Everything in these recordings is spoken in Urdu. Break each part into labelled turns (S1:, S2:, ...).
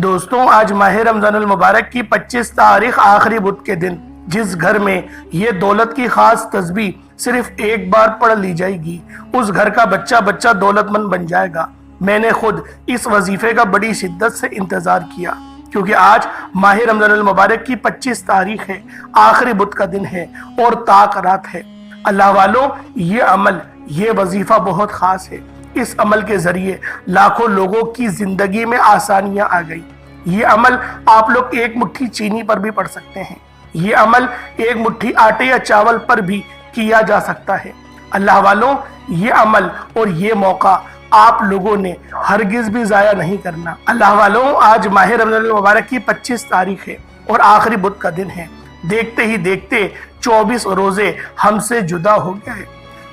S1: دوستوں، آج ماہ رمضان المبارک کی 25 تاریخ آخری بدھ کے دن جس گھر میں یہ دولت کی خاص تسبیح صرف ایک بار پڑھ لی جائے گی، اس گھر کا بچہ بچہ دولت مند بن جائے گا۔ میں نے خود اس وظیفے کا بڑی شدت سے انتظار کیا، کیونکہ آج ماہ رمضان المبارک کی 25 تاریخ ہے، آخری بدھ کا دن ہے اور طاق رات ہے۔ اللہ والوں، یہ عمل، یہ وظیفہ بہت خاص ہے۔ اس عمل کے ذریعے لاکھوں لوگوں کی زندگی میں آسانیاں آ گئی۔ یہ عمل آپ لوگ ایک مٹھی چینی پر بھی پڑھ سکتے ہیں۔ یہ عمل ایک مٹھی آٹے یا چاول پر بھی کیا جا سکتا ہے۔ اللہ والوں، یہ عمل اور یہ موقع آپ لوگوں نے ہرگز بھی ضائع نہیں کرنا۔ اللہ والوں، آج ماہ رمضان المبارک کی 25 تاریخ ہے اور آخری بدھ کا دن ہے۔ دیکھتے ہی دیکھتے 24 روزے ہم سے جدا ہو گئے۔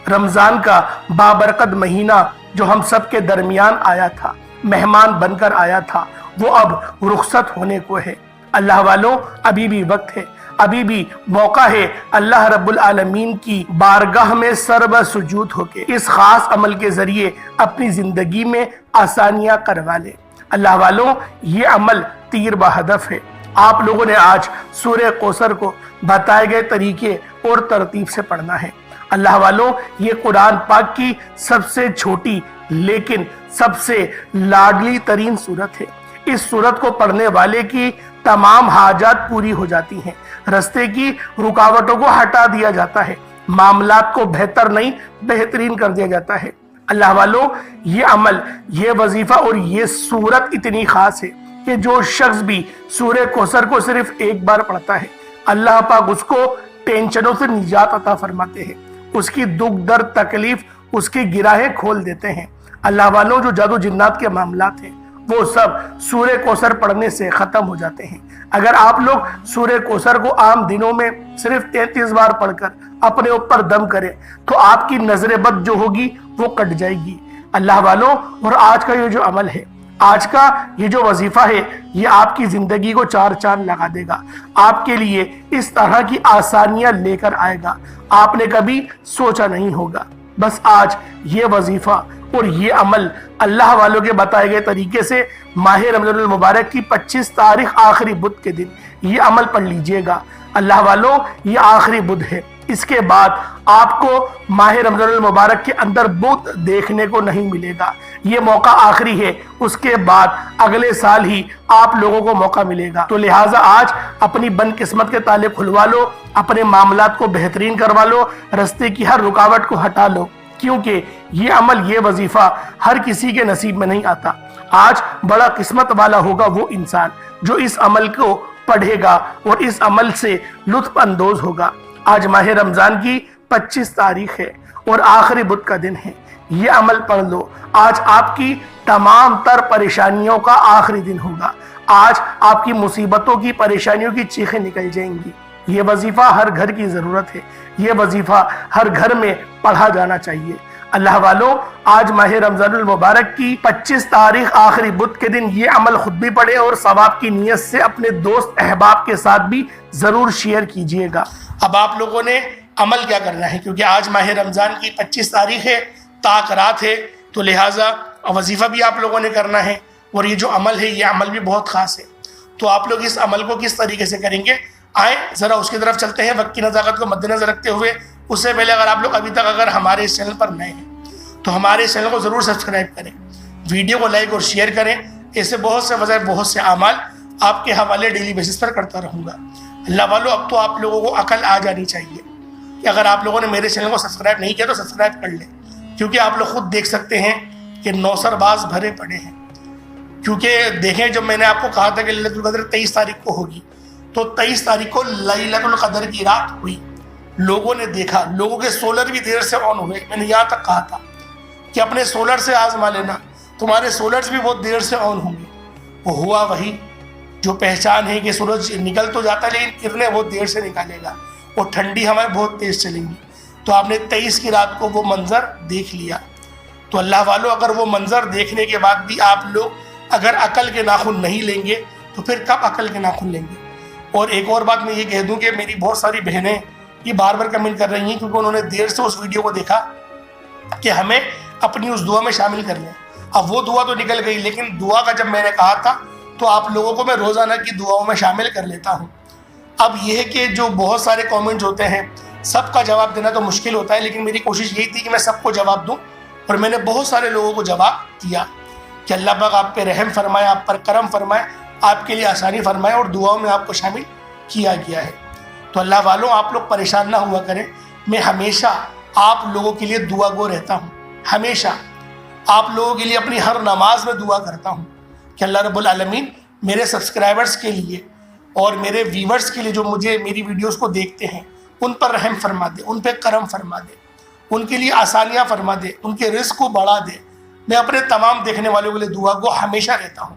S1: رمضان کا بابرکت مہینہ جو ہم سب کے درمیان آیا تھا، مہمان بن کر آیا تھا، وہ اب رخصت ہونے کو ہے۔ اللہ والوں، ابھی بھی وقت ہے، ابھی بھی موقع ہے۔ اللہ رب العالمین کی بارگاہ میں سر بہ سجود ہو کے اس خاص عمل کے ذریعے اپنی زندگی میں آسانیاں کروا لے۔ اللہ والوں، یہ عمل تیر بہدف ہے۔ آپ لوگوں نے آج سورہ کوثر کو بتائے گئے طریقے اور ترتیب سے پڑھنا ہے۔ اللہ والوں، یہ قرآن پاک کی سب سے چھوٹی لیکن سب سے لاڈلی ترین سورت ہے۔ اس سورت کو پڑھنے والے کی تمام حاجات پوری ہو جاتی ہیں، رستے کی رکاوٹوں کو ہٹا دیا جاتا ہے، معاملات کو بہتر نہیں بہترین کر دیا جاتا ہے۔ اللہ والوں، یہ عمل، یہ وظیفہ اور یہ سورت اتنی خاص ہے کہ جو شخص بھی سورہ کوثر کو صرف ایک بار پڑھتا ہے، اللہ پاک اس کو ٹینشنوں سے نجات عطا فرماتے ہیں، اس کی دکھ درد تکلیف اس کی گراہیں کھول دیتے ہیں۔ اللہ والوں، جو جادو جنات کے معاملات ہیں وہ سب سورہ کوثر پڑھنے سے ختم ہو جاتے ہیں۔ اگر آپ لوگ سورہ کوثر کو عام دنوں میں صرف 33 بار پڑھ کر اپنے اوپر دم کریں تو آپ کی نظر بد جو ہوگی وہ کٹ جائے گی۔ اللہ والوں، اور آج کا یہ جو عمل ہے، آج کا یہ جو وظیفہ ہے، یہ آپ کی زندگی کو چار چاند لگا دے گا، آپ کے لیے اس طرح کی آسانیاں لے کر آئے گا آپ نے کبھی سوچا نہیں ہوگا۔ بس آج یہ وظیفہ اور یہ عمل اللہ والوں کے بتائے گئے طریقے سے ماہ رمضان المبارک کی 25 تاریخ آخری بدھ کے دن یہ عمل پڑھ لیجئے گا۔ اللہ والوں، یہ آخری بدھ ہے، اس کے بعد آپ کو ماہ رمضان المبارک کے اندر بدھ دیکھنے کو نہیں ملے گا۔ یہ موقع آخری ہے، اس کے بعد اگلے سال ہی آپ لوگوں کو موقع ملے گا۔ تو لہٰذا آج اپنی بد قسمت کے تالے کھلوا لو، اپنے معاملات کو بہترین کروا لو، رستے کی ہر رکاوٹ کو ہٹا لو، کیونکہ یہ عمل، یہ وظیفہ ہر کسی کے نصیب میں نہیں آتا۔ آج بڑا قسمت والا ہوگا وہ انسان جو اس عمل کو پڑھے گا اور اس عمل سے لطف اندوز ہوگا۔ آج ماہ رمضان کی 25 تاریخ ہے اور آخری بدھ کا دن ہے۔ یہ عمل پڑھ لو، آج آپ کی تمام تر پریشانیوں کا آخری دن ہوگا۔ آج آپ کی مصیبتوں کی، پریشانیوں کی چیخیں نکل جائیں گی۔ یہ وظیفہ ہر گھر کی ضرورت ہے، یہ وظیفہ ہر گھر میں پڑھا جانا چاہیے۔ اللہ والوں، آج ماہ رمضان المبارک کی 25 تاریخ آخری بدھ کے دن یہ عمل خود بھی پڑھیں اور ثواب کی نیت سے اپنے دوست احباب کے ساتھ بھی ضرور شیئر کیجئے گا۔ اب آپ لوگوں نے عمل کیا کرنا ہے، کیونکہ آج ماہ رمضان کی 25 تاریخ ہے، طاق رات ہے، تو لہٰذا وظیفہ بھی آپ لوگوں نے کرنا ہے اور یہ جو عمل ہے، یہ عمل بھی بہت خاص ہے۔ تو آپ لوگ اس عمل کو کس طریقے سے کریں گے، آئیں ذرا اس کی طرف چلتے ہیں۔ وقت کی نزاکت کو مد نظر رکھتے ہوئے، اس سے پہلے اگر آپ لوگ ابھی تک اگر ہمارے اس چینل پر نئے ہیں تو ہمارے اس چینل کو ضرور سبسکرائب کریں، ویڈیو کو لائک اور شیئر کریں۔ ایسے بہت سے وظائف، بہت سے اعمال آپ کے حوالے ڈیلی بیسس پر کرتا رہوں گا۔ اللہ والوں، اب تو آپ لوگوں کو عقل آ جانی چاہیے کہ اگر آپ لوگوں نے میرے چینل کو سبسکرائب نہیں کیا تو سبسکرائب کر لیں، کیونکہ آپ لوگ خود دیکھ سکتے ہیں کہ نوسر باز بھرے پڑے ہیں۔ کیونکہ دیکھیں، جب میں نے آپ کو کہا تھا کہ لیلۃ القدر 23 تاریخ کو ہوگی، تو 23 تاریخ کو لیلۃ القدر کی رات ہوئی۔ لوگوں نے دیکھا، لوگوں کے سولر بھی دیر سے آن ہوئے۔ میں نے یہاں تک کہا تھا کہ اپنے سولر سے آزما لینا، تمہارے سولرز بھی بہت دیر سے آن ہوں گے۔ وہ ہوا وہی جو پہچان ہے کہ سورج نکل تو جاتا ہے لیکن کرنیں بہت دیر سے نکالے گا اور ٹھنڈی ہوائیں بہت تیز چلیں گی۔ تو آپ نے 23 کی رات کو وہ منظر دیکھ لیا۔ تو اللہ والوں، اگر وہ منظر دیکھنے کے بعد بھی آپ لوگ اگر عقل کے ناخن نہیں لیں گے تو پھر کب عقل کے ناخن لیں گے؟ اور ایک اور بات میں یہ کہہ دوں کہ میری بہت ساری بہنیں یہ بار بار کمنٹ کر رہی ہیں، کیونکہ انہوں نے دیر سے اس ویڈیو کو دیکھا کہ ہمیں اپنی اس دعا میں شامل کر لیں۔ اب وہ دعا تو نکل گئی، لیکن دعا کا جب میں نے کہا تھا تو آپ لوگوں کو میں روزانہ کی دعاؤں میں شامل کر لیتا ہوں۔ اب یہ ہے کہ جو بہت سارے کامنٹ ہوتے ہیں سب کا جواب دینا تو مشکل ہوتا ہے، لیکن میری کوشش یہی تھی کہ میں سب کو جواب دوں، اور میں نے بہت سارے لوگوں کو جواب دیا کہ اللہ پاک آپ پہ رحم فرمائے، آپ پر کرم فرمائے، آپ کے لیے آسانی فرمائے، اور دعاؤں میں آپ کو شامل کیا گیا ہے۔ تو اللہ والوں آپ لوگ پریشان نہ ہوا کریں، میں ہمیشہ آپ لوگوں کے لیے دعا گو رہتا ہوں، ہمیشہ آپ لوگوں کے لیے اپنی ہر نماز میں دعا کرتا ہوں کہ اللہ رب العالمین میرے سبسکرائبرز کے لیے اور میرے ویورز کے لیے جو مجھے میری ویڈیوز کو دیکھتے ہیں ان پر رحم فرما دے، ان پہ کرم فرما دے، ان کے لیے آسانیاں فرما دے، ان کے رزق کو بڑھا دے۔ میں اپنے تمام دیکھنے والوں کے لیے دعا گو ہمیشہ رہتا ہوں۔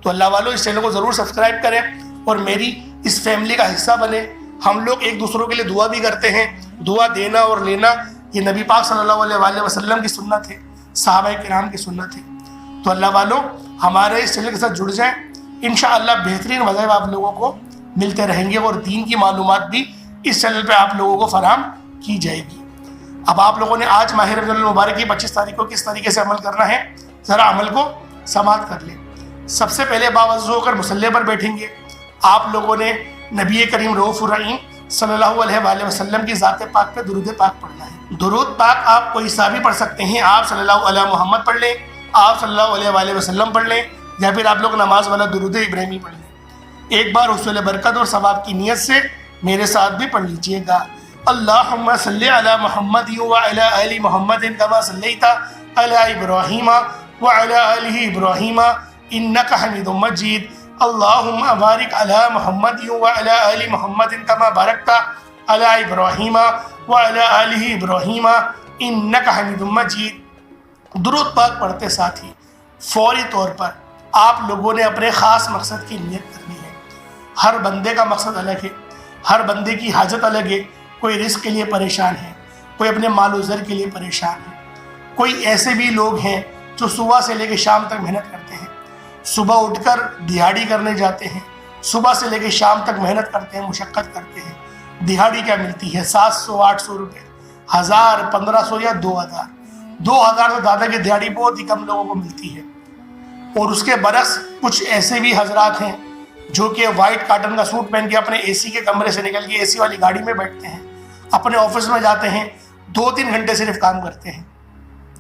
S1: تو اللہ والوں اس چینل کو ضرور سبسکرائب کریں اور میری اس فیملی کا حصہ بنیں۔ ہم لوگ ایک دوسروں کے لیے دعا بھی کرتے ہیں، دعا دینا اور لینا یہ نبی پاک صلی اللہ علیہ وآلہ وسلم کی سنت ہے، صحابہ کرام کی سنت ہے۔ تو اللہ والوں ہمارے اس چینل کے ساتھ جڑ جائیں، انشاءاللہ بہترین وظائف آپ لوگوں کو ملتے رہیں گے، اور دین کی معلومات بھی اس چینل پہ آپ لوگوں کو فراہم کی جائے گی۔ اب آپ لوگوں نے آج ماہ رمضان المبارک کی 25 تاریخ کو کس طریقے سے عمل کرنا ہے، ذرا عمل کو سماعت کر لیں۔ سب سے پہلے باوضو ہو کر مصلی پر بیٹھیں گے۔ آپ لوگوں نے نبی کریم رؤوف الرحیم صلی اللہ علیہ وآلہ وسلم کی ذات پاک پہ درود پاک پڑھنا ہے۔ درود پاک آپ کوئی سا بھی پڑھ سکتے ہیں، آپ صلی اللہ علیہ محمد پڑھ لیں، آپ صلی اللہ علیہ وآلہ وسلم پڑھ لیں، یا پھر آپ لوگ نماز والا درود ابراہیمی پڑھ لیں۔ ایک بار حصول برکت اور ثواب کی نیت سے میرے ساتھ بھی پڑھ لیجئے گا۔ اللہم صلی علی محمد وعلی آل محمد کما صلیت علی ابراہیم وعلی آل ابراہیم انک حمید مجید۔ اللہم بارک علی محمد وعلی آل محمد کما بارکت علی ابراہیم وعلی آل ابراہیم انک حمید مجید۔ درود پاک پڑھتے ساتھ ہی فوری طور پر آپ لوگوں نے اپنے خاص مقصد کی نیت کرنی ہے۔ ہر بندے کا مقصد الگ ہے، ہر بندے کی حاجت الگ ہے۔ کوئی رزق کے لیے پریشان ہے، کوئی اپنے مال و زر کے لیے پریشان ہے، کوئی ایسے بھی لوگ ہیں جو صبح سے لے کے شام تک محنت کرتے ہیں، صبح اٹھ کر دہاڑی کرنے جاتے ہیں، صبح سے لے کے شام تک محنت کرتے ہیں، مشقت کرتے ہیں۔ دہاڑی کیا ملتی ہے؟ 700 800 روپے، 1000 1500 یا 2000۔ 2000 سے زیادہ کی دہاڑی بہت ہی کم لوگوں کو ملتی ہے۔ اور اس کے برعکس کچھ ایسے بھی حضرات ہیں جو کہ وائٹ کاٹن کا سوٹ پہن کے اپنے اے سی کے کمرے سے نکل کے اے سی والی گاڑی میں بیٹھتے ہیں، اپنے آفس میں جاتے ہیں، 2-3 گھنٹے صرف کام کرتے ہیں،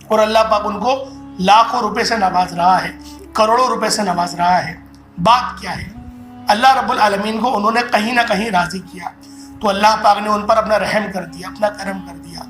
S1: اور اللہ پاک ان کو لاکھوں روپے سے نواز رہا ہے، کروڑوں روپے سے نواز رہا ہے۔ بات کیا ہے؟ اللہ رب العالمین کو انہوں نے کہیں نہ کہیں راضی کیا، تو اللہ پاک نے ان پر اپنا رحم کر دیا، اپنا کرم کر دیا۔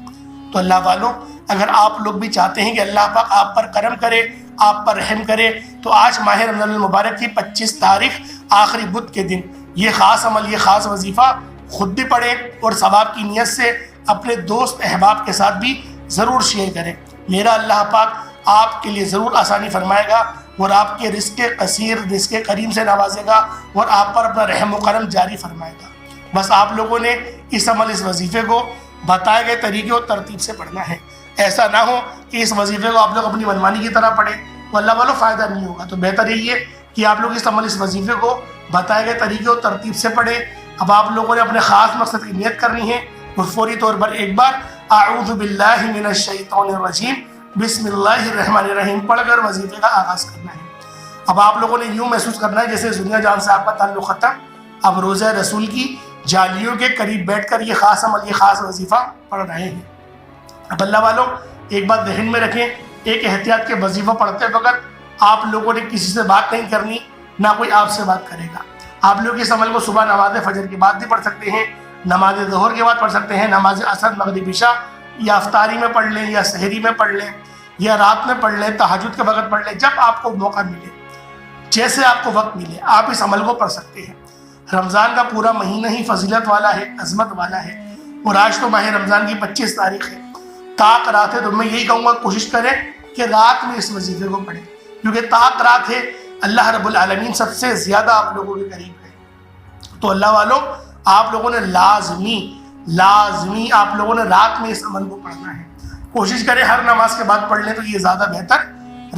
S1: تو اللہ والوں اگر آپ لوگ بھی چاہتے ہیں کہ اللہ پاک آپ پر کرم کرے، آپ پر رحم کرے، تو آج ماہ رمضان المبارک کی 25 تاریخ آخری بدھ کے دن یہ خاص عمل، یہ خاص وظیفہ خود بھی پڑھیں اور ثواب کی نیت سے اپنے دوست احباب کے ساتھ بھی ضرور شیئر کریں۔ میرا اللہ پاک آپ کے لیے ضرور آسانی فرمائے گا، اور آپ کے رزق قصیر، رزق کریم سے نوازے گا، اور آپ پر اپنا رحم و کرم جاری فرمائے گا۔ بس آپ لوگوں نے اس عمل، اس وظیفے کو بتائے گئے طریقے اور ترتیب سے پڑھنا ہے۔ ایسا نہ ہو کہ اس وظیفے کو آپ لوگ اپنی منمانی کی طرح پڑھیں تو اللہ والوں فائدہ نہیں ہوگا۔ تو بہتر یہی ہے کہ آپ لوگ اس عمل، اس وظیفے کو بتائے گئے طریقے اور ترتیب سے پڑھیں۔ اب آپ لوگوں نے اپنے خاص مقصد کی نیت کرنی ہے، اور فوری طور پر ایک بار اعوذ باللہ من الشیطان الرجیم بسم اللہ الرحمن الرحیم پڑھ کر وظیفے کا آغاز کرنا ہے۔ اب آپ لوگوں نے یوں محسوس کرنا ہے جیسے دنیا جان سے آپ کا تعلق ختم، اب روزہ رسول کی جالیوں کے قریب بیٹھ کر یہ خاص عمل، یہ خاص وظیفہ پڑھ رہے ہیں۔ اب اللہ والوں ایک بات ذہن میں رکھیں، ایک احتیاط کے وظیفہ پڑھتے وقت آپ لوگوں نے کسی سے بات نہیں کرنی، نہ کوئی آپ سے بات کرے گا۔ آپ لوگ اس عمل کو صبح نماز فجر کے بعد بھی پڑھ سکتے ہیں، نماز ظہر کے بعد پڑھ سکتے ہیں، نماز عصر، مغرب، عشاء، یا افطاری میں پڑھ لیں، یا سحری میں پڑھ لیں، یا رات میں پڑھ لیں، تہجد کے وقت پڑھ لیں، جب آپ کو موقع ملے، جیسے آپ کو وقت ملے آپ اس عمل کو پڑھ سکتے ہیں۔ رمضان کا پورا مہینہ ہی فضیلت والا ہے، عظمت والا ہے، اور آج تو ماہ رمضان کی 25 تاریخ ہے۔ طاق رات ہے تو میں یہی کہوں گا کوشش کریں کہ رات میں اس وظیفے کو پڑھیں، کیونکہ طاق رات ہے، اللہ رب العالمین سب سے زیادہ آپ لوگوں کے قریب ہے۔ تو اللہ والوں آپ لوگوں نے لازمی آپ لوگوں نے رات میں اس عمل کو پڑھنا ہے۔ کوشش کریں ہر نماز کے بعد پڑھ لیں تو یہ زیادہ بہتر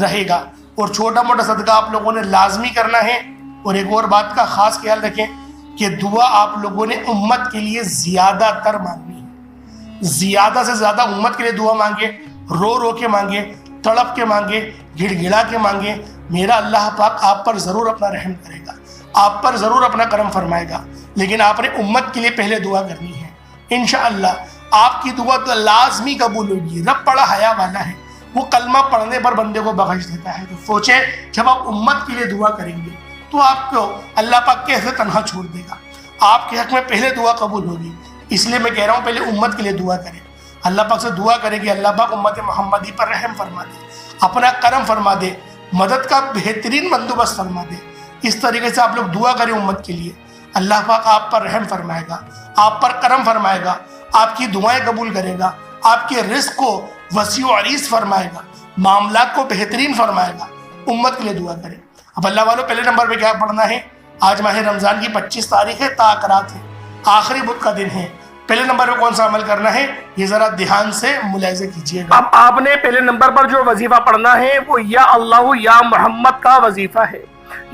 S1: رہے گا، اور چھوٹا موٹا صدقہ آپ لوگوں نے لازمی کرنا ہے۔ اور ایک اور بات کا خاص خیال رکھیں کہ دعا آپ لوگوں نے امت کے لیے زیادہ تر مانگنی ہے، زیادہ سے زیادہ امت کے لیے دعا مانگے، رو رو کے مانگے، تڑپ کے مانگے، گڑ گڑا کے مانگے، میرا اللہ پاک آپ پر ضرور اپنا رحم کرے گا، آپ پر ضرور اپنا کرم فرمائے گا، لیکن آپ نے امت کے لیے پہلے دعا کرنی ہے۔ انشاءاللہ آپ کی دعا تو لازمی قبول ہوگی۔ رب بڑا حیا والا ہے، وہ کلمہ پڑھنے پر بندے کو بخش دیتا ہے۔ تو سوچیں جب آپ امت کے لیے دعا کریں گے تو آپ کو اللہ پاک کیسے تنہا چھوڑ دے گا؟ آپ کے حق میں پہلے دعا قبول ہوگی، اس لیے میں کہہ رہا ہوں پہلے امت کے لیے دعا کریں، اللہ پاک سے دعا کریں کہ اللہ پاک امت محمدی پر رحم فرما دے، اپنا کرم فرما دے، مدد کا بہترین بندوبست فرما دے۔ اس طریقے سے آپ لوگ دعا کریں امت کے لیے، اللہ پاک آپ پر رحم فرمائے گا، آپ پر کرم فرمائے گا، آپ کی دعائیں قبول کرے گا، آپ کے رزق کو وسیع و عریض فرمائے گا، معاملات کو بہترین فرمائے گا۔ امت کے لیے دعا کریں۔ اب اللہ والوں پہلے نمبر پہ کیا پڑھنا ہے؟ آج ماہ رمضان کی 25 تاریخ ہے، تاکرات ہے، آخری بدھ کا دن ہے۔ پہلے نمبر پہ کون سا عمل کرنا ہے یہ ذرا دھیان سے ملاحظہ کیجیے گا۔ اب آپ نے پہلے نمبر پر جو وظیفہ پڑھنا ہے وہ یا اللہ یا محمد کا وظیفہ ہے۔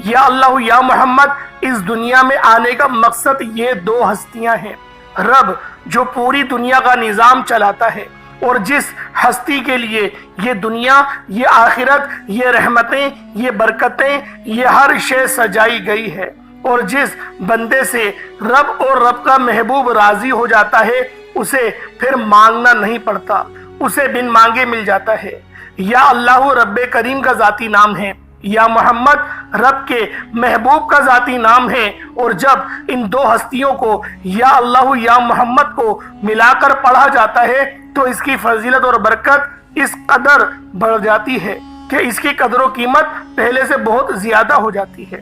S1: یا اللہ یا محمد اس دنیا میں آنے کا مقصد یہ دو ہستیاں ہیں، رب جو پوری دنیا کا نظام چلاتا ہے اور جس ہستی کے لیے یہ دنیا، یہ آخرت، یہ رحمتیں، یہ برکتیں، یہ ہر شے سجائی گئی ہے، اور جس بندے سے رب اور رب کا محبوب راضی ہو جاتا ہے اسے پھر مانگنا نہیں پڑتا، اسے بن مانگے مل جاتا ہے۔ یا اللہ رب کریم کا ذاتی نام ہے، یا محمد رب کے محبوب کا ذاتی نام ہے، اور جب ان دو ہستیوں کو یا اللہ یا محمد کو ملا کر پڑھا جاتا ہے تو اس کی فضیلت اور برکت اس قدر بڑھ جاتی ہے کہ اس کی قدر و قیمت پہلے سے بہت زیادہ ہو جاتی ہے۔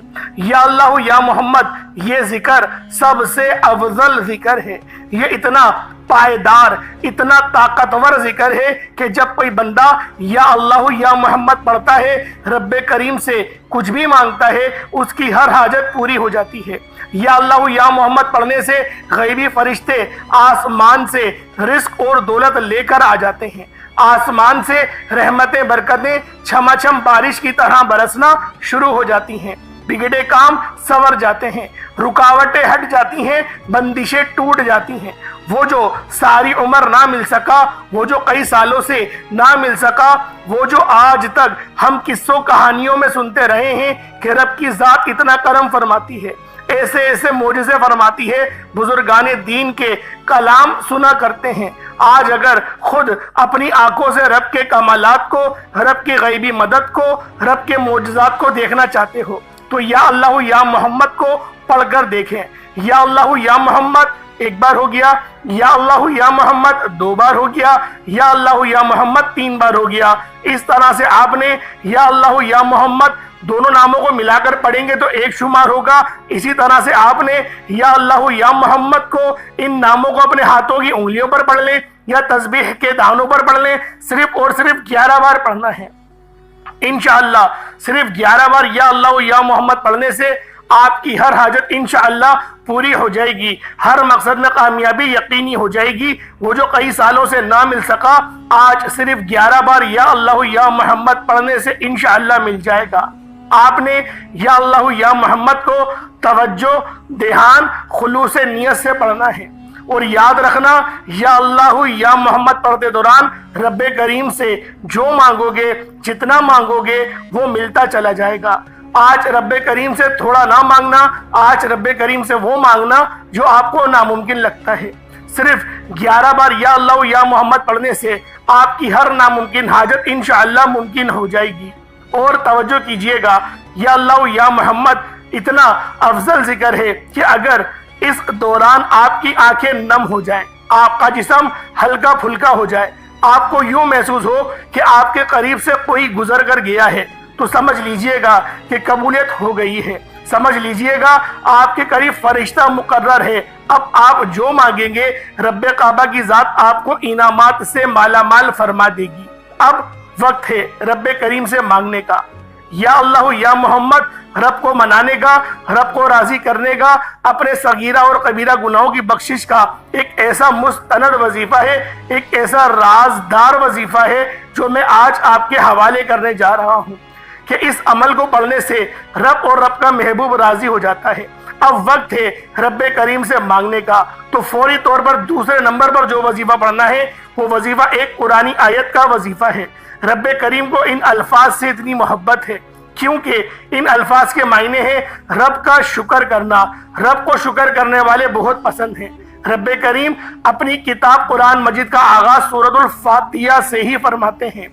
S1: یا اللہ یا محمد یہ ذکر سب سے افضل ذکر ہے، یہ اتنا پائیدار، اتنا طاقتور ذکر ہے کہ جب کوئی بندہ یا اللہ یا محمد پڑھتا ہے، رب کریم سے کچھ بھی مانگتا ہے، اس کی ہر حاجت پوری ہو جاتی ہے۔ یا اللہ یا محمد پڑھنے سے غیبی فرشتے آسمان سے رزق اور دولت لے کر آ جاتے ہیں، آسمان سے رحمتیں برکتیں چھما چھم بارش کی طرح برسنا شروع ہو جاتی ہیں، بگڑے کام سنور جاتے ہیں، رکاوٹیں ہٹ جاتی ہیں، بندشیں ٹوٹ جاتی ہیں۔ وہ جو ساری عمر نہ مل سکا، وہ جو کئی سالوں سے نہ مل سکا، وہ جو آج تک ہم قصوں کہانیوں میں سنتے رہے ہیں کہ رب کی ذات اتنا کرم فرماتی ہے، ایسے ایسے معجزے فرماتی ہے، بزرگان دین کے کلام سنا کرتے ہیں، آج اگر خود اپنی آنکھوں سے رب کے کمالات کو، رب کی غیبی مدد کو، رب کے معجزات کو دیکھنا چاہتے ہو تو یا اللہ یا محمد کو پڑھ کر دیکھیں۔ یا اللہ یا محمد ایک بار ہو گیا، یا اللہ یا محمد دو بار ہو گیا، یا اللہ یا محمد تین بار ہو گیا۔ اس طرح سے آپ نے یا اللہ یا محمد دونوں ناموں کو ملا کر پڑھیں گے تو ایک شمار ہوگا۔ اسی طرح سے آپ نے یا اللہ یا محمد کو ان ناموں کو اپنے ہاتھوں کی انگلیوں پر پڑھ لیں یا تسبیح کے دانوں پر پڑھ لیں، صرف اور صرف 11 بار پڑھنا ہے۔ انشاءاللہ صرف 11 بار یا اللہ یا محمد پڑھنے سے آپ کی ہر حاجت انشاءاللہ پوری ہو جائے گی، ہر مقصد میں کامیابی یقینی ہو جائے گی۔ وہ جو کئی سالوں سے نہ مل سکا آج صرف 11 بار یا اللہ یا محمد پڑھنے سے انشاءاللہ مل جائے گا۔ آپ نے یا اللہ یا محمد کو توجہ، دھیان، خلوص نیت سے پڑھنا ہے، اور یاد رکھنا یا اللہ یا محمد پڑھتے دوران رب کریم سے جو مانگو گے، جتنا مانگو گے وہ ملتا چلا جائے گا۔ آج رب کریم سے تھوڑا نہ مانگنا، آج رب کریم سے وہ مانگنا جو آپ کو ناممکن لگتا ہے۔ صرف 11 بار یا اللہ یا محمد پڑھنے سے آپ کی ہر ناممکن حاجت انشاءاللہ ممکن ہو جائے گی۔ اور توجہ کیجئے گا، یا اللہ یا محمد اتنا افضل ذکر ہے کہ اگر اس دوران آپ کی آنکھیں نم ہو جائیں، آپ کا جسم ہلکا پھلکا ہو جائے، آپ کو یوں محسوس ہو کہ آپ کے قریب سے کوئی گزر کر گیا ہے، تو سمجھ لیجئے گا کہ قبولیت ہو گئی ہے، سمجھ لیجئے گا آپ کے قریب فرشتہ مقرر ہے۔ اب آپ جو مانگیں گے رب کعبہ کی ذات آپ کو انعامات سے مالا مال فرما دے گی۔ اب وقت ہے رب کریم سے مانگنے کا، یا اللہ یا محمد رب کو منانے کا، رب کو راضی کرنے کا، اپنے صغیرہ اور کبیرہ گناہوں کی بخشش کا ایک ایسا مستند وظیفہ ہے، ایک ایسا رازدار وظیفہ ہے جو میں آج آپ کے حوالے کرنے جا رہا ہوں کہ اس عمل کو پڑھنے سے رب اور رب کا محبوب راضی ہو جاتا ہے۔ اب وقت ہے رب کریم سے مانگنے کا، تو فوری طور پر دوسرے نمبر پر جو وظیفہ پڑھنا ہے وہ وظیفہ ایک قرآنی آیت کا وظیفہ ہے۔ رب کریم کو ان الفاظ سے اتنی محبت ہے کیونکہ ان الفاظ کے معنی ہیں رب کا شکر کرنا. رب کو شکر کرنے والے بہت پسند ہیں. رب کریم اپنی کتاب قرآن مجید کا آغاز سورۃ الفاتحہ سے ہی فرماتے ہیں.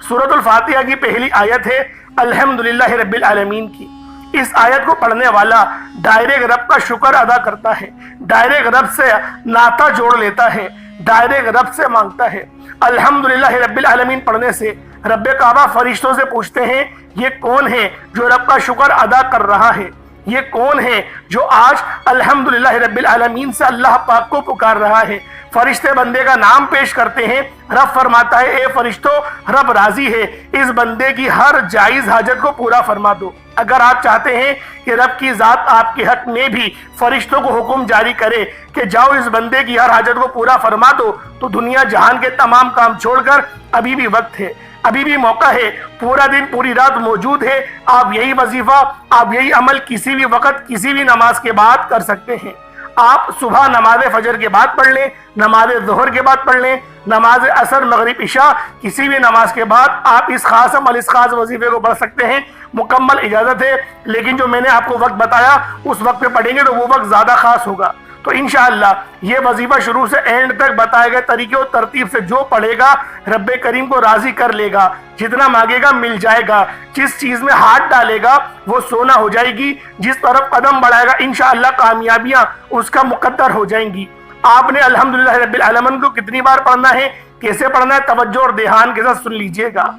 S1: سورۃ الفاتحہ کی پہلی آیت ہے الحمدللہ رب العالمین کی. اس آیت کو پڑھنے والا ڈائریکٹ رب کا شکر ادا کرتا ہے, ڈائریکٹ رب سے ناطہ جوڑ لیتا ہے, ڈائریکٹ رب سے مانگتا ہے. الحمدللہ رب العالمین پڑھنے سے رب کعبہ فرشتوں سے پوچھتے ہیں یہ کون ہے جو رب کا شکر ادا کر رہا ہے, یہ کون ہے جو آج الحمدللہ رب العالمین سے اللہ پاک کو پکار رہا ہے. فرشتے بندے کا نام پیش کرتے ہیں. رب فرماتا ہے اے فرشتوں, رب راضی ہے, اس بندے کی ہر جائز حاجت کو پورا فرما دو. اگر آپ چاہتے ہیں کہ رب کی ذات آپ کے حق میں بھی فرشتوں کو حکم جاری کرے کہ جاؤ اس بندے کی ہر حاجت کو پورا فرما دو, تو دنیا جہان کے تمام کام چھوڑ کر ابھی بھی وقت ہے, ابھی بھی موقع ہے, پورا دن پوری رات موجود ہے. آپ یہی وظیفہ, آپ یہی عمل کسی بھی وقت کسی بھی نماز کے بعد کر سکتے ہیں. آپ صبح نماز فجر کے بعد پڑھ لیں, نماز ظہر کے بعد پڑھ لیں, نماز عصر مغرب عشاء کسی بھی نماز کے بعد آپ اس خاص عمل اس خاص وظیفے کو پڑھ سکتے ہیں. مکمل اجازت ہے, لیکن جو میں نے آپ کو وقت بتایا اس وقت پہ پڑھیں گے تو وہ وقت زیادہ خاص ہوگا. تو انشاءاللہ یہ وظیفہ شروع سے اینڈ تک بتائے گئے طریقے اور ترتیب سے جو پڑھے گا رب کریم کو راضی کر لے گا. جتنا مانگے گا مل جائے گا, جس چیز میں ہاتھ ڈالے گا وہ سونا ہو جائے گی, جس طرف قدم بڑھائے گا انشاءاللہ کامیابیاں اس کا مقدر ہو جائیں گی. آپ نے الحمدللہ رب العالمین کو کتنی بار پڑھنا ہے, کیسے پڑھنا ہے, توجہ اور دھیان کے ساتھ سن لیجئے گا.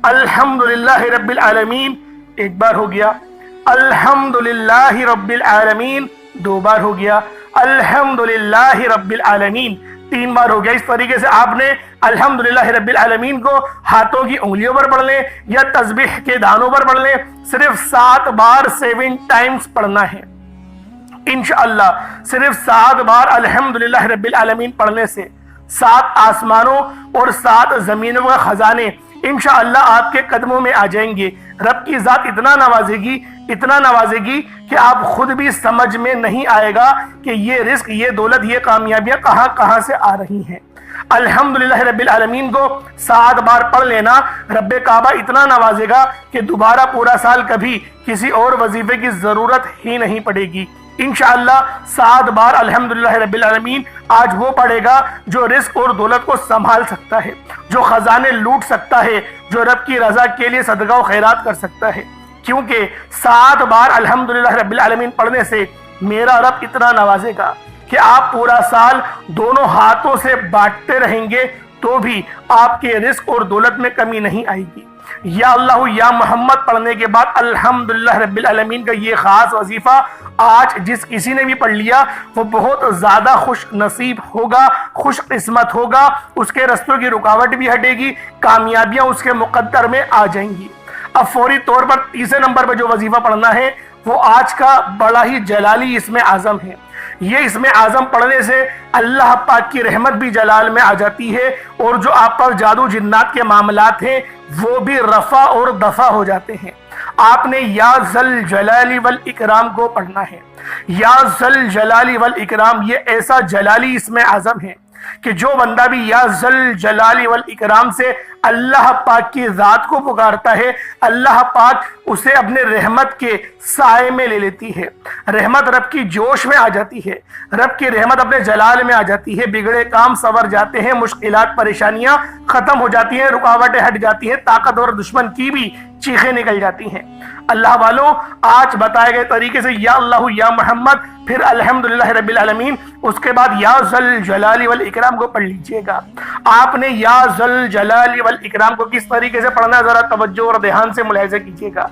S1: الحمدللہ رب العالمین ایک بار ہو گیا, الحمدللہ رب العالمین دو بار ہو گیا, الحمدللہ رب العالمین تین بار ہو گیا. اس طریقے سے آپ نے الحمدللہ رب العالمین کو ہاتھوں کی انگلیوں پر پڑھ لیں یا تسبیح کے دانوں پر پڑھ لیں, صرف 7 بار 7 ٹائمز پڑھنا ہے. انشاءاللہ صرف 7 بار الحمدللہ رب العالمین پڑھنے سے 7 آسمانوں اور 7 زمینوں کے خزانے انشاءاللہ آپ کے قدموں میں آ جائیں گے. رب کی ذات اتنا نوازے گی کہ آپ خود بھی سمجھ میں نہیں آئے گا کہ یہ رزق, یہ دولت, یہ کامیابیاں کہاں سے آ رہی ہیں. الحمدللہ رب العالمین کو 7 بار پڑھ لینا, رب کعبہ اتنا نوازے گا کہ دوبارہ پورا سال کبھی کسی اور وظیفے کی ضرورت ہی نہیں پڑے گی. انشاءاللہ 7 بار الحمدللہ رب العالمین آج وہ پڑھے گا جو رزق اور دولت کو سنبھال سکتا ہے, جو خزانے لوٹ سکتا ہے, جو رب کی رضا کے لیے صدقہ و خیرات کر سکتا ہے. کیونکہ 7 بار الحمدللہ رب العالمین پڑھنے سے میرا رب اتنا نوازے گا کہ آپ پورا سال دونوں ہاتھوں سے بانٹتے رہیں گے تو بھی آپ کے رزق اور دولت میں کمی نہیں آئے گی. یا اللہ یا محمد پڑھنے کے بعد الحمدللہ رب العالمین کا یہ خاص وظیفہ آج جس کسی نے بھی پڑھ لیا وہ بہت زیادہ خوش نصیب ہوگا, خوش قسمت ہوگا. اس کے رستوں کی رکاوٹ بھی ہٹے گی, کامیابیاں اس کے مقدر میں آ جائیں گی. اب فوری طور پر تیسرے نمبر پر جو وظیفہ پڑھنا ہے وہ آج کا بڑا ہی جلالی اسم اعظم ہے. یہ اسم اعظم پڑھنے سے اللہ پاک کی رحمت بھی جلال میں آ جاتی ہے, اور جو آپ پر جادو جنات کے معاملات ہیں وہ بھی رفع اور دفع ہو جاتے ہیں. آپ نے یا ذل جلال والاکرام کو پڑھنا ہے. یا ذل جلال والاکرام یہ ایسا جلالی اسم اعظم ہے کہ جو بندہ بھی یا ذل جلال والاکرام سے اللہ پاک کی ذات کو پکارتا ہے, اللہ پاک اسے اپنے رحمت کے سائے میں لے لیتی ہے. رحمت رب کی جوش میں آ جاتی ہے, رب کی رحمت اپنے جلال میں آ جاتی ہے. بگڑے کام سنور جاتے ہیں, مشکلات پریشانیاں ختم ہو جاتی ہیں, رکاوٹیں ہٹ جاتی ہیں, طاقتور دشمن کی بھی چیخیں نکل جاتی ہیں. اللہ والوں آج بتائے گئے طریقے سے یا اللہ یا محمد پھر الحمدللہ رب العالمین اس کے بعد یا ذل جلال والاکرام کو پڑھ لیجئے گا. آپ نے یا ذل جلال والاکرام کو کس طریقے سے پڑھنا ہے ذرا توجہ اور دھیان سے ملاحظہ کیجئے گا.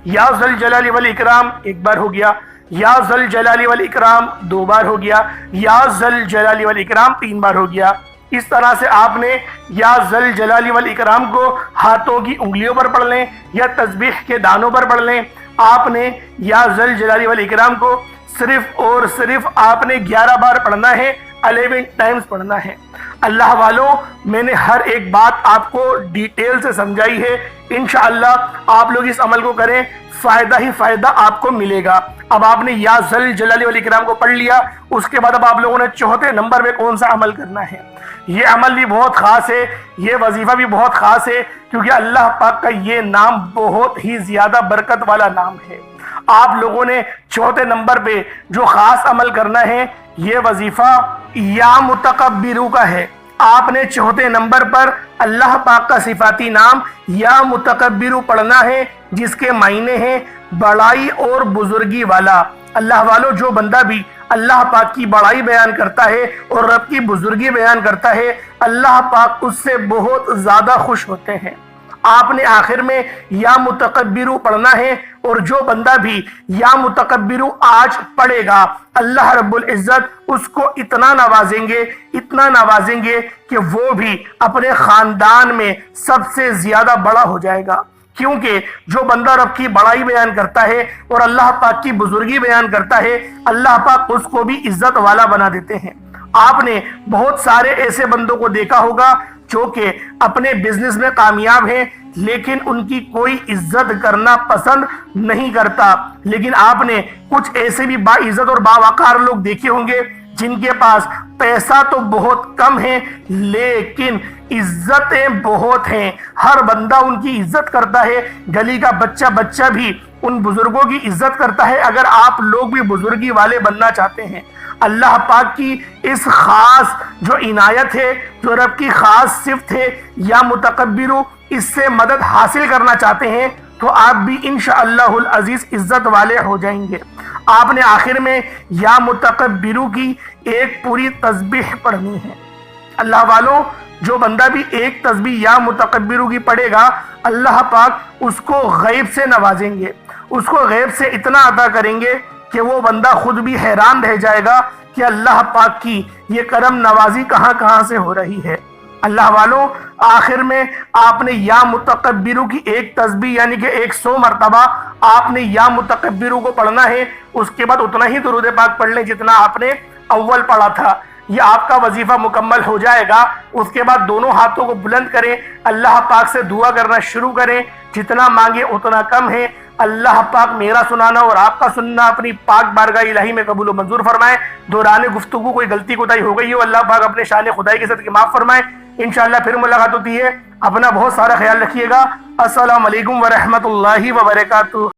S1: یا ذل جلال والاکرام ایک بار ہو گیا, یا ذل جلال والاکرام دو بار ہو گیا, یا ذل جلال والاکرام تین بار ہو گیا. اس طرح سے آپ نے یا ذل جلال والاکرام کو ہاتھوں کی انگلیوں پر پڑھ لیں یا تسبیح کے دانوں پر پڑھ لیں. آپ نے یا ذل جلال والاکرام کو صرف اور صرف آپ نے 11 بار پڑھنا ہے, 11 ٹائمز پڑھنا ہے. اللہ والوں، میں نے ہر ایک بات آپ کو ڈیٹیل سے سمجھائی ہے، انشاءاللہ آپ لوگ اس عمل کو کریں، فائدہ ہی فائدہ آپ کو ملے گا۔ اب آپ نے یا ذل جلال والاکرام کو پڑھ لیا، اس کے بعد اب آپ لوگوں نے چوتھے نمبر پہ کون سا عمل کرنا ہے۔ یہ عمل بھی بہت خاص ہے، یہ وظیفہ بھی بہت خاص ہے، کیونکہ اللہ پاک کا یہ نام بہت ہی زیادہ برکت والا نام ہے۔ آپ لوگوں نے چوتھے نمبر پہ جو خاص عمل کرنا ہے، یہ وظیفہ یا متکبرو کا ہے۔ آپ نے چوتھے نمبر پر اللہ پاک کا صفاتی نام یا متکبرو پڑھنا ہے، جس کے معنی ہیں بڑائی اور بزرگی والا۔ اللہ والو، جو بندہ بھی اللہ پاک کی بڑائی بیان کرتا ہے اور رب کی بزرگی بیان کرتا ہے، اللہ پاک اس سے بہت زیادہ خوش ہوتے ہیں۔ آپ نے آخر میں یا متکبرو پڑھنا ہے، اور جو بندہ بھی یا متکبرو آج پڑھے گا، اللہ رب العزت اس کو اتنا نوازیں گے کہ وہ بھی اپنے خاندان میں سب سے زیادہ بڑا ہو جائے گا۔ کیونکہ جو بندہ رب کی بڑائی بیان کرتا ہے اور اللہ پاک کی بزرگی بیان کرتا ہے، اللہ پاک اس کو بھی عزت والا بنا دیتے ہیں۔ آپ نے بہت سارے ایسے بندوں کو دیکھا ہوگا جو کہ اپنے بزنس میں کامیاب ہیں، لیکن ان کی کوئی عزت کرنا پسند نہیں کرتا۔ لیکن آپ نے کچھ ایسے بھی باعزت اور باوقار لوگ دیکھے ہوں گے جن کے پاس پیسہ تو بہت کم ہے، لیکن عزتیں بہت ہیں۔ ہر بندہ ان کی عزت کرتا ہے، گلی کا بچہ بھی ان بزرگوں کی عزت کرتا ہے۔ اگر آپ لوگ بھی بزرگی والے بننا چاہتے ہیں، اللہ پاک کی اس خاص جو عنایت ہے، جو رب کی خاص صفت ہے یا متکبرو، اس سے مدد حاصل کرنا چاہتے ہیں، تو آپ بھی انشاءاللہ العزیز عزت والے ہو جائیں گے۔ آپ نے آخر میں یا متکبرو کی ایک پوری تسبیح پڑھنی ہے۔ اللہ والوں، جو بندہ بھی ایک تسبیح یا متکبرو کی پڑھے گا، اللہ پاک اس کو غیب سے نوازیں گے، اس کو غیب سے اتنا عطا کریں گے کہ وہ بندہ خود بھی حیران رہ جائے گا کہ اللہ پاک کی یہ کرم نوازی کہاں سے ہو رہی ہے۔ اللہ والوں، آخر میں آپ نے یا متکبرو کی ایک تسبیح یعنی کہ 100 مرتبہ آپ نے یا متکبرو کو پڑھنا ہے۔ اس کے بعد اتنا ہی درود پاک پڑھ لیں جتنا آپ نے اول پڑھا تھا۔ یہ آپ کا وظیفہ مکمل ہو جائے گا۔ اس کے بعد دونوں ہاتھوں کو بلند کریں، اللہ پاک سے دعا کرنا شروع کریں، جتنا مانگے اتنا کم ہے۔ اللہ پاک میرا سنانا اور آپ کا سننا اپنی پاک بارگاہ الہی میں قبول و منظور فرمائے۔ دوران گفتگو کوئی غلطی کوتاہی ہو گئی ہو، اللہ پاک اپنے شان خدائی کے ساتھ معاف فرمائے۔ انشاءاللہ پھر ملاقات ہوتی ہے۔ اپنا بہت سارا خیال رکھیے گا۔ السلام علیکم ورحمۃ اللہ وبرکاتہ۔